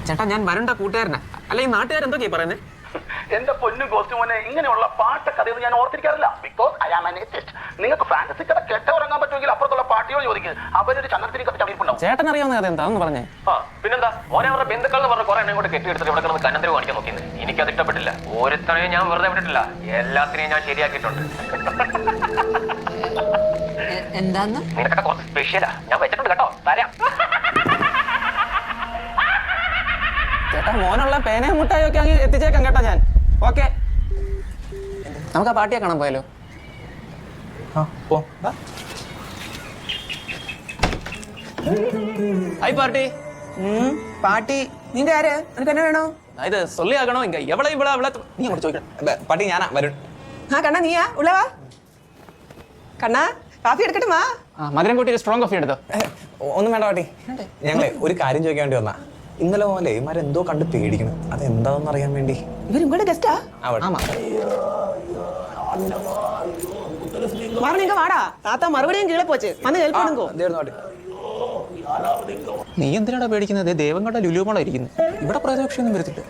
ചേട്ടാ ഞാൻ വരണ്ട കൂട്ടുകാരനാ. അല്ല ഈ നാട്ടുകാരെന്തൊക്കെയാ പറയുന്നത്? എന്റെ പൊന്നു കോസ്റ്റ്യൂമോനെ ഇങ്ങനെയുള്ള പാട്ട് കഥയൊന്നും ഞാൻ ഓർത്തിരിക്കാറില്ല. Because I am an artist. നിങ്ങൾക്ക് ഫാന്റസി കഥ കേട്ടുറങ്ങാൻ പറ്റുമെങ്കിൽ അപ്പുറത്തുള്ള പാർട്ടിയോട് ചോദിക്കുക. അവരൊരു ചന്ദ്രത്തിരി കഥ ചവിട്ടുണ്ടാവും. ചേട്ടൻ അറിയാവുന്ന കഥ എന്താന്ന് പറഞ്ഞേ? പിന്നെന്താ ഓനെ അവരുടെ ബന്ധുക്കൾ എന്ന് പറഞ്ഞ കുറെ എന്നെ കൊണ്ട് കെട്ടിയെടുത്തിട്ട് ഇവിടെ കിടന്ന് കന്നന്തരം കാണിക്കാൻ നോക്കിയത്. എനിക്കത് ഇഷ്ടപ്പെട്ടില്ല. ഓരോരുത്തരെയും ഞാൻ വെറുതെ വിട്ടിട്ടില്ല, എല്ലാത്തിനെയും ഞാൻ ശരിയാക്കിയിട്ടുണ്ട്. എന്താന്ന്? നിനക്കൊക്കെ കുറച്ച് സ്പെഷ്യലാ, ഞാൻ വെച്ചിട്ടുണ്ട് കേട്ടോ, തരാം. ചേട്ടാ മോനുള്ള പേനയും മുട്ടായും ഒക്കെ അങ്ങ് എത്തിച്ചേക്കാം കേട്ടോ ഞാൻ. ഓക്കെ, നമുക്ക് ആ പാർട്ടിയെ കാണാൻ പോയാലോ? Hi party. പാട്ടി നിന്റെ ആര്? നിനക്ക് എന്നെ വേണോ? ഇത് സൊല്ലിയാകണോ? ഇങ്ക എവളെ ഇവിടെ അവളെ നീ അങ്ങോട്ട് ചോദിക്കണം. പാട്ടി ഞാനാ വരുൺ. കണ്ണാ നീയാ ഉള്ളവാ? കണ്ണാ കാഫി എടുക്കട്ടുമാ? മധുരം കൂട്ടി സ്ട്രോങ് കോഫി എടുത്തോ. ഒന്നും വേണ്ട പാട്ടി, ഞങ്ങളെ ഒരു കാര്യം ചോദിക്കാൻ വേണ്ടി വന്നാ. ഇന്നലെ പോലെ ഇമാരെന്തോ കണ്ട് പേടിക്കണം, അതെന്താണെന്ന് അറിയാൻ വേണ്ടി. ഇവരും കൂടെ ഗസ്റ്റാ? മറിഞ്ഞ വാടാ താത്ത മറുപടിയും കീഴെ പോച്ച് വന്ന് കേൾക്കണോ? നീ എന്തിനാടാ പേടിക്കുന്നത്? ദേവങ്കട ലുലുമോള ഇരിക്കുന്നു. ഇവിടെ പ്രേതപക്ഷിയൊന്നും വരത്തില്ല.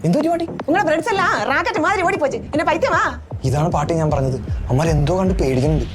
എന്തോ പാട്ടി? ഉങ്ങളെ ഫ്രണ്ട്സ് എല്ലാം റാക്കറ്റ് മാതിരി ഓടി പോച്ച്. എന്നെ പൈത്യമാ? ഇതാണ് പാട്ടി ഞാൻ പറഞ്ഞത്, അമ്മരെന്തോ കണ്ട് പേടിക്കുന്നുണ്ട്.